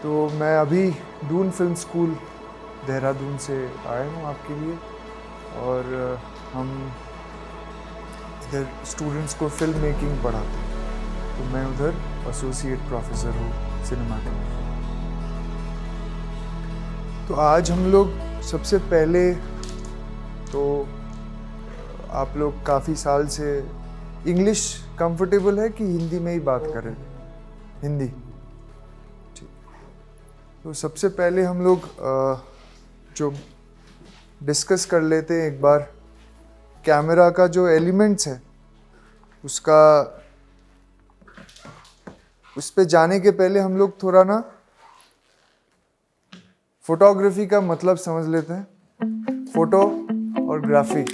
तो मैं अभी दून फिल्म स्कूल देहरादून से आया हूँ आपके लिए और हम इधर स्टूडेंट्स को फिल्म मेकिंग पढ़ाते हैं। तो मैं उधर एसोसिएट प्रोफेसर हूँ सिनेमाटोग्राफी। तो आज हम लोग सबसे पहले तो आप लोग काफ़ी साल से इंग्लिश कंफर्टेबल है कि हिंदी में ही बात करें? हिंदी, ठीक। तो सबसे पहले हम लोग जो डिस्कस कर लेते हैं एक बार कैमरा का जो एलिमेंट्स है उसका, उस पे जाने के पहले हम लोग थोड़ा ना फोटोग्राफी का मतलब समझ लेते हैं। फोटो और ग्राफी,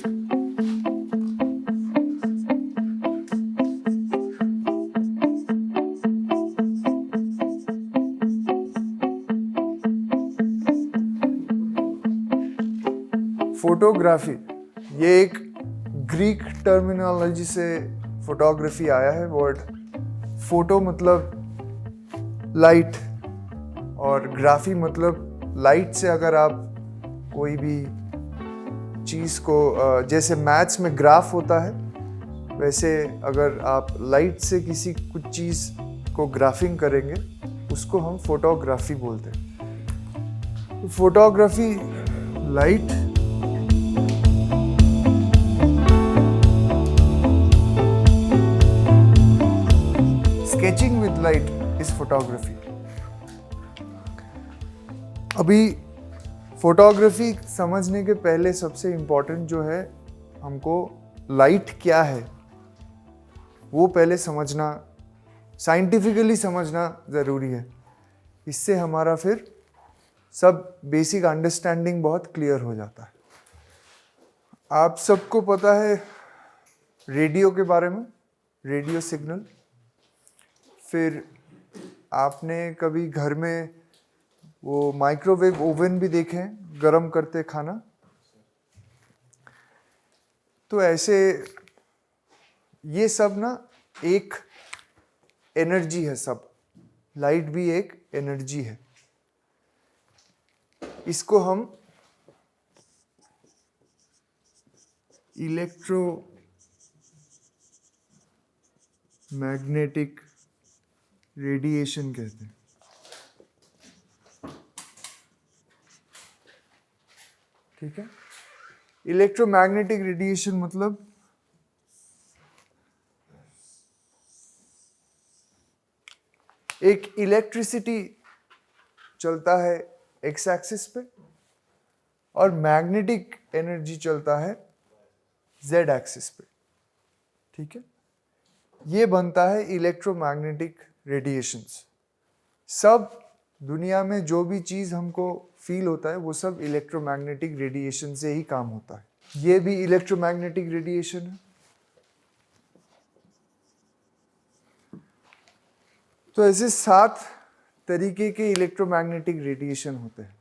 फोटोग्राफी ये एक ग्रीक टर्मिनोलॉजी से फोटोग्राफी आया है वर्ड। फोटो मतलब लाइट और ग्राफी मतलब लाइट से अगर आप कोई भी चीज़ को, जैसे मैथ्स में ग्राफ होता है वैसे अगर आप लाइट से किसी कुछ चीज़ को ग्राफिंग करेंगे उसको हम फोटोग्राफी बोलते हैं। तो photography light, sketching with light is photography. अभी फोटोग्राफी समझने के पहले सबसे इम्पोर्टेंट जो है, हमको लाइट क्या है वो पहले समझना, साइंटिफिकली समझना ज़रूरी है। इससे हमारा फिर सब बेसिक अंडरस्टैंडिंग बहुत क्लियर हो जाता है। आप सबको पता है रेडियो के बारे में, रेडियो सिग्नल। फिर आपने कभी घर में वो माइक्रोवेव ओवन भी देखे हैं, गरम करते खाना। तो ऐसे ये सब ना एक एनर्जी है, सब लाइट भी एक एनर्जी है। इसको हम इलेक्ट्रोमैग्नेटिक रेडिएशन कहते हैं। ठीक है, इलेक्ट्रोमैग्नेटिक रेडिएशन मतलब एक इलेक्ट्रिसिटी चलता है एक्स एक्सिस पे और मैग्नेटिक एनर्जी चलता है जेड एक्सिस पे। ठीक है, ये बनता है इलेक्ट्रोमैग्नेटिक रेडिएशंस। सब दुनिया में जो भी चीज़ हमको फील होता है वो सब इलेक्ट्रोमैग्नेटिक रेडिएशन से ही काम होता है। ये भी इलेक्ट्रोमैग्नेटिक रेडिएशन है। तो ऐसे 7 तरीके के इलेक्ट्रोमैग्नेटिक रेडिएशन होते हैं।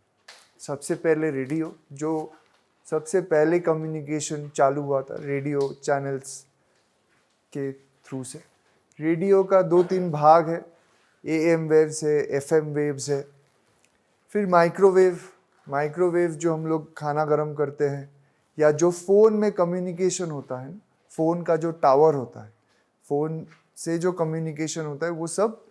सबसे पहले रेडियो, जो सबसे पहले कम्युनिकेशन चालू हुआ था रेडियो चैनल्स के थ्रू से। रेडियो का 2-3 भाग है, AM वेव्स है, FM वेव्स है। फिर माइक्रोवेव जो हम लोग खाना गर्म करते हैं, या जो फ़ोन में कम्युनिकेशन होता है, फ़ोन का जो टावर होता है, फ़ोन से जो कम्युनिकेशन होता है वो सब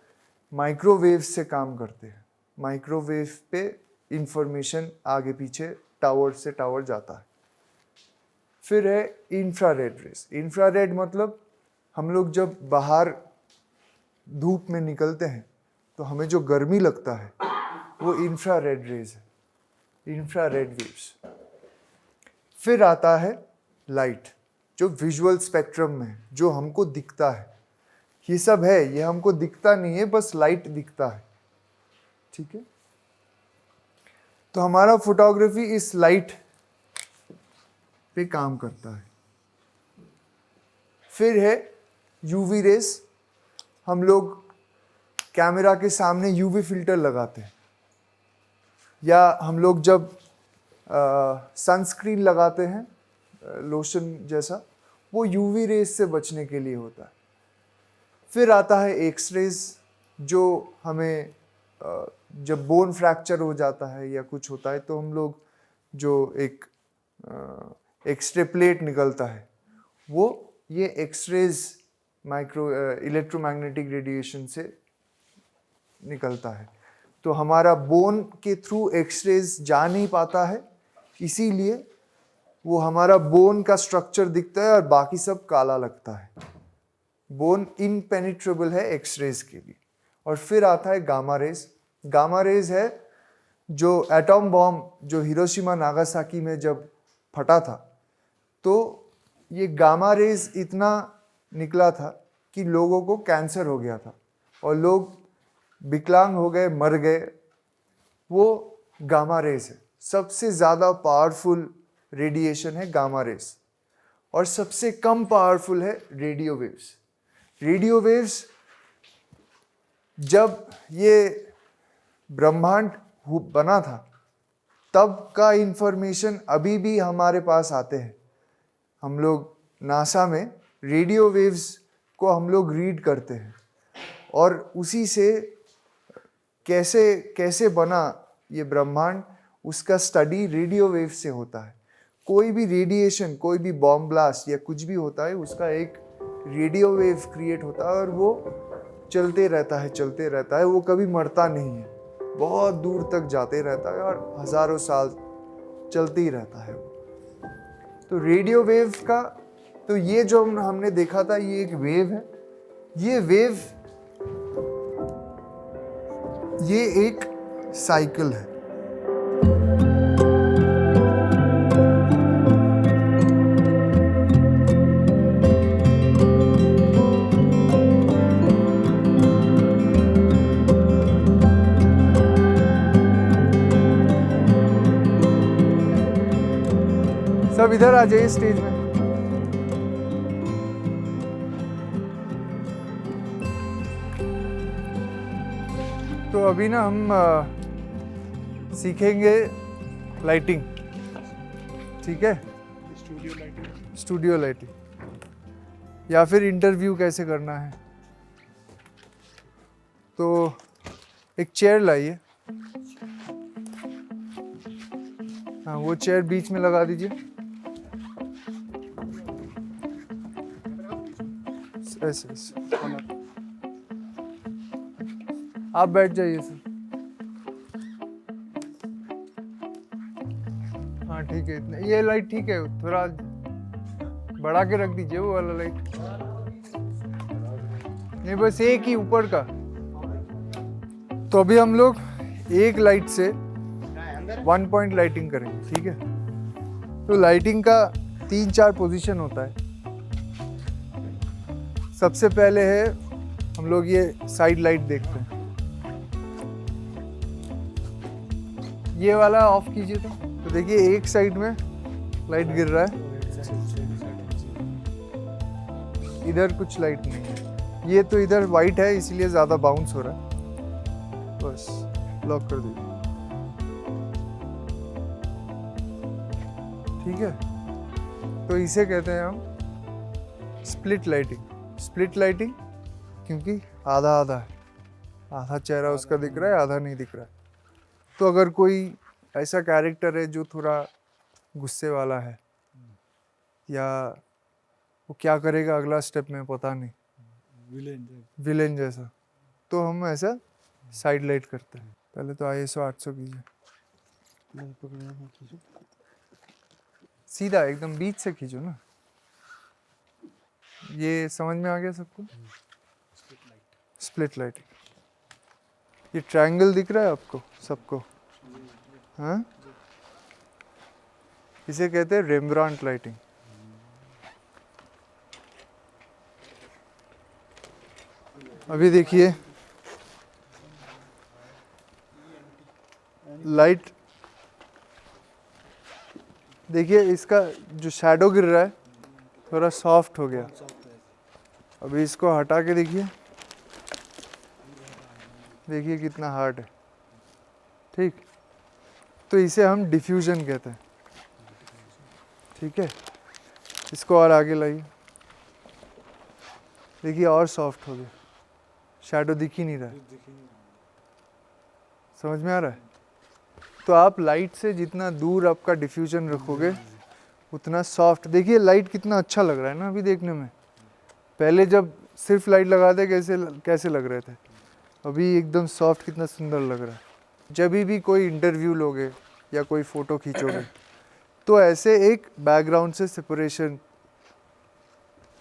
माइक्रोवेव से काम करते हैं। माइक्रोवेव पे इंफॉर्मेशन आगे पीछे टावर से टावर जाता है। फिर है इंफ्रारेड रेस। इंफ्रारेड मतलब हम लोग जब बाहर धूप में निकलते हैं तो हमें जो गर्मी लगता है वो इंफ्रारेड रेज है, इंफ्रारेड वेव्स। फिर आता है लाइट, जो विजुअल स्पेक्ट्रम में, जो हमको दिखता है। ये सब है, ये हमको दिखता नहीं है, बस लाइट दिखता है। ठीक है, तो हमारा फोटोग्राफी इस लाइट पे काम करता है। फिर है यूवी रेस। हम लोग कैमरा के सामने यूवी फिल्टर लगाते हैं, या हम लोग जब सनस्क्रीन लगाते हैं, लोशन जैसा, वो यूवी रेस से बचने के लिए होता है। फिर आता है एक्स रेज, जो हमें जब बोन फ्रैक्चर हो जाता है या कुछ होता है तो हम लोग जो एक एक्सरे प्लेट निकलता है वो ये एक्सरेज माइक्रो इलेक्ट्रोमैग्नेटिक रेडिएशन से निकलता है। तो हमारा बोन के थ्रू एक्सरेज जा नहीं पाता है, इसीलिए वो हमारा बोन का स्ट्रक्चर दिखता है और बाकी सब काला लगता है। बोन इनपेनिट्रेबल है एक्सरेज के लिए। और फिर आता है गामा रेज। गामा रेज है जो एटॉम बॉम्ब जो हिरोशिमा नागासाकी में जब फटा था तो ये गामा रेज इतना निकला था कि लोगों को कैंसर हो गया था और लोग विकलांग हो गए, मर गए। वो गामा रेज है, सबसे ज़्यादा पावरफुल रेडिएशन है गामा रेज। और सबसे कम पावरफुल है रेडियो वेव्स। रेडियो वेव्स जब ये ब्रह्मांड बना था तब का इंफॉर्मेशन अभी भी हमारे पास आते हैं। हम लोग नासा में रेडियो वेव्स को हम लोग रीड करते हैं और उसी से कैसे कैसे बना ये ब्रह्मांड उसका स्टडी रेडियो वेव से होता है। कोई भी रेडिएशन, कोई भी बॉम्ब ब्लास्ट या कुछ भी होता है उसका एक रेडियो वेव क्रिएट होता है और वो चलते रहता है, वो कभी मरता नहीं है, बहुत दूर तक जाते रहता है और हजारों साल चलते ही रहता है वो। तो रेडियो वेव का तो ये जो हमने देखा था ये एक वेव है। ये वेव ये एक साइकिल है। सब इधर आ जाइए स्टेज में। तो अभी ना हम सीखेंगे लाइटिंग, ठीक है? स्टूडियो लाइटिंग या फिर इंटरव्यू कैसे करना है। तो एक चेयर लाइए, हाँ वो चेयर बीच में लगा दीजिए, ऐसे ऐसे। आप बैठ जाइए सर। हाँ ठीक है, इतना ये लाइट ठीक है, थोड़ा बढ़ा के रख दीजिए वो वाला लाइट। नहीं बस एक ही ऊपर का। तो अभी हम लोग एक लाइट से 1 पॉइंट लाइटिंग करेंगे, ठीक है? तो लाइटिंग का 3-4 पोजीशन होता है। सबसे पहले है हम लोग ये साइड लाइट देखते हैं। ये वाला ऑफ कीजिए। तो देखिए एक साइड में लाइट गिर रहा है, इधर कुछ लाइट नहीं है। ये तो इधर वाइट है इसलिए ज़्यादा बाउंस हो रहा है। बस लॉक कर दीजिए, ठीक है? तो इसे कहते हैं हम स्प्लिट लाइटिंग। स्प्लिट लाइटिंग क्योंकि आधा आधा है, आधा चेहरा उसका दिख रहा है, आधा नहीं दिख रहा है। तो अगर कोई ऐसा कैरेक्टर है जो थोड़ा गुस्से वाला है या वो क्या करेगा अगला स्टेप में पता नहीं, विलेन जैसा, तो हम ऐसा साइड लाइट करते हैं। पहले तो ISO 800 कीजिए, सीधा एकदम बीच से खींचो ना। ये समझ में आ गया सबको? Split lighting. ये ट्रायंगल दिख रहा है आपको सबको? हाँ, इसे कहते हैं रेम्ब्रांट लाइटिंग। अभी देखिए लाइट, देखिए इसका जो शैडो गिर रहा है थोड़ा सॉफ्ट हो गया। अभी इसको हटा के देखिए, देखिए कितना हार्ड है, ठीक? तो इसे हम डिफ्यूजन कहते हैं, ठीक है? इसको और आगे लाइए, देखिए और सॉफ्ट हो गया, शैडो दिख ही नहीं रहा है। समझ में आ रहा है? तो आप लाइट से जितना दूर आपका डिफ्यूजन रखोगे उतना सॉफ्ट। देखिए लाइट कितना अच्छा लग रहा है ना अभी देखने में। पहले जब सिर्फ लाइट लगाते कैसे लग रहे थे, अभी एकदम सॉफ्ट कितना सुंदर लग रहा है। जब भी कोई इंटरव्यू लोगे या कोई फ़ोटो खींचोगे तो ऐसे एक बैकग्राउंड से सेपरेशन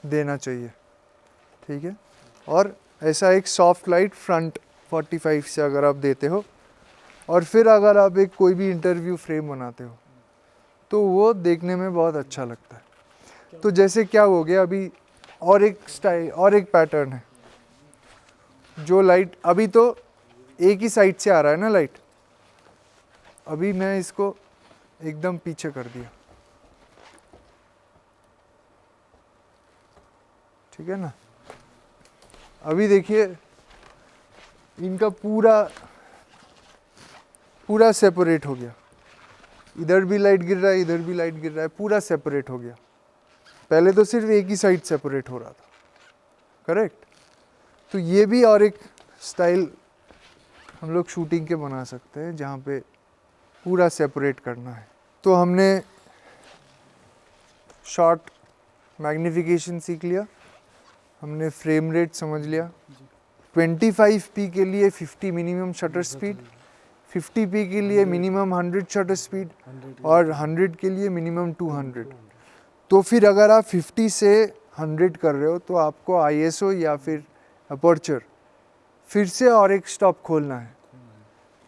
देना चाहिए, ठीक है। और ऐसा एक सॉफ्ट लाइट फ्रंट 45 से अगर आप देते हो और फिर अगर आप एक कोई भी इंटरव्यू फ्रेम बनाते हो तो वो देखने में बहुत अच्छा लगता है। तो जैसे क्या हो गया अभी, और एक स्टाइल और एक पैटर्न है जो लाइट अभी तो एक ही साइड से आ रहा है ना लाइट, अभी मैं इसको एकदम पीछे कर दिया, ठीक है ना। अभी देखिए इनका पूरा सेपरेट हो गया, इधर भी लाइट गिर रहा है, इधर भी लाइट गिर रहा है, पूरा सेपरेट हो गया। पहले तो सिर्फ एक ही साइड सेपरेट हो रहा था, करेक्ट। तो ये भी और एक स्टाइल हम लोग शूटिंग के बना सकते हैं जहाँ पे पूरा सेपरेट करना है। तो हमने शॉट मैग्निफिकेशन सीख लिया, हमने फ्रेम रेट समझ लिया। 25p के लिए 50 मिनिमम शटर स्पीड, 50p के लिए मिनिमम 100 शटर स्पीड और 100 के लिए मिनिमम 200। तो फिर अगर आप 50 से 100 कर रहे हो तो आपको ISO या फिर अपर्चर फिर से और एक स्टॉप खोलना है।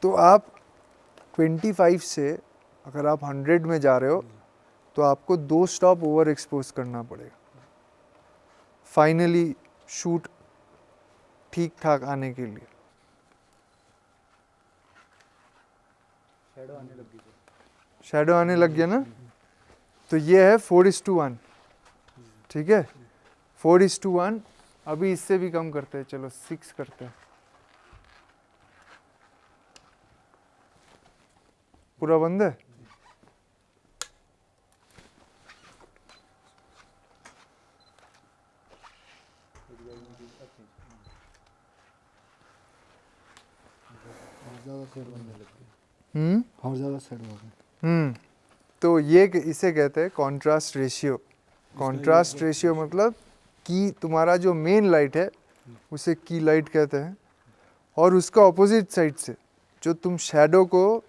तो आप 25 से अगर आप 100 में जा रहे हो तो आपको 2 स्टॉप ओवर एक्सपोज करना पड़ेगा फाइनली शूट ठीक ठाक आने के लिए। शैडो आने लग गया ना। तो ये है 4:1, ठीक है। 4:1। अभी इससे भी कम करते हैं, चलो 6 करते हैं। पूरा बंद है। और ज़्यादा सेट हो गया। तो ये इसे कहते हैं कॉन्ट्रास्ट रेशियो। कॉन्ट्रास्ट रेशियो मतलब कि तुम्हारा जो मेन लाइट है उसे की लाइट कहते हैं, और उसका ऑपोजिट साइड से जो तुम शैडो को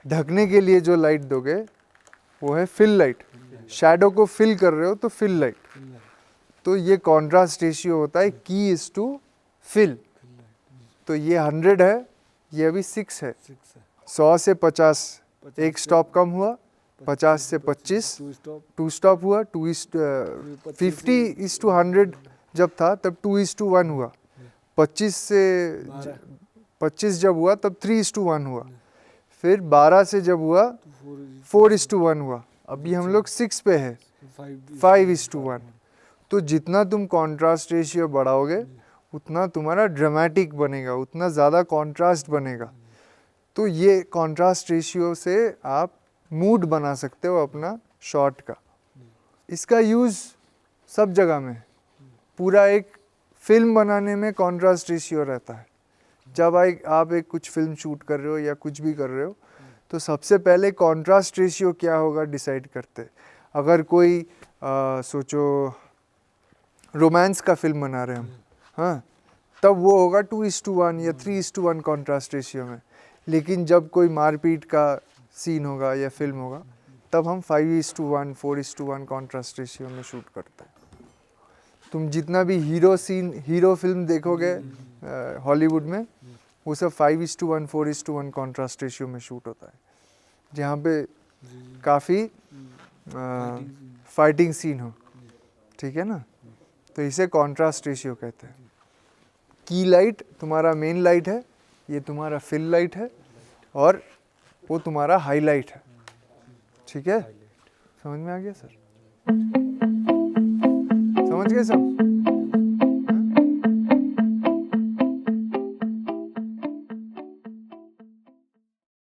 ढकने के लिए जो लाइट दोगे वो है फिल लाइट। शैडो को फिल कर रहे हो तो फिल लाइट। तो ये कॉन्ट्रास्ट रेशियो होता है की इज टू फिल। तो ये 100 है, ये अभी 6 है। 100 से 50 एक स्टॉप कम हुआ, 50 से 25 2 स्टॉप हुआ, 50:100 जब था तब 2:1 हुआ। 25 से 25 जब हुआ तब 3:1 हुआ। फिर 12 से जब हुआ 4:1 हुआ। अभी हम लोग 6 पे है, 5:1। तो जितना तुम कॉन्ट्रास्ट रेशियो बढ़ाओगे उतना तुम्हारा ड्रामेटिक बनेगा, उतना ज़्यादा कॉन्ट्रास्ट बनेगा। तो ये कॉन्ट्रास्ट रेशियो से आप मूड बना सकते हो अपना शॉट का। इसका यूज़ सब जगह में, पूरा एक फिल्म बनाने में कॉन्ट्रास्ट रेशियो रहता है। जब आप एक कुछ फिल्म शूट कर रहे हो या कुछ भी कर रहे हो तो सबसे पहले कॉन्ट्रास्ट रेशियो क्या होगा डिसाइड करते। अगर कोई सोचो रोमांस का फिल्म बना रहे हैं हम, हाँ, तब वो होगा 2:1 या 3:1 कॉन्ट्रास्ट रेशियो में। लेकिन जब कोई मारपीट का सीन होगा या फिल्म होगा तब हम 5:1 4:1 कॉन्ट्रास्ट रेशियो में शूट करते हैं। तुम जितना भी हीरो फिल्म देखोगे हॉलीवुड में वो सब 5:1 4:1 कॉन्ट्रास्ट रेशियो में शूट होता है, जहाँ पे काफ़ी फाइटिंग सीन हो, ठीक है ना। तो इसे कॉन्ट्रास्ट रेशियो कहते हैं। की लाइट तुम्हारा मेन लाइट है, ये तुम्हारा फिल लाइट है और वो तुम्हारा हाईलाइट है, ठीक है। समझ में आ गया सर? समझ गए सब?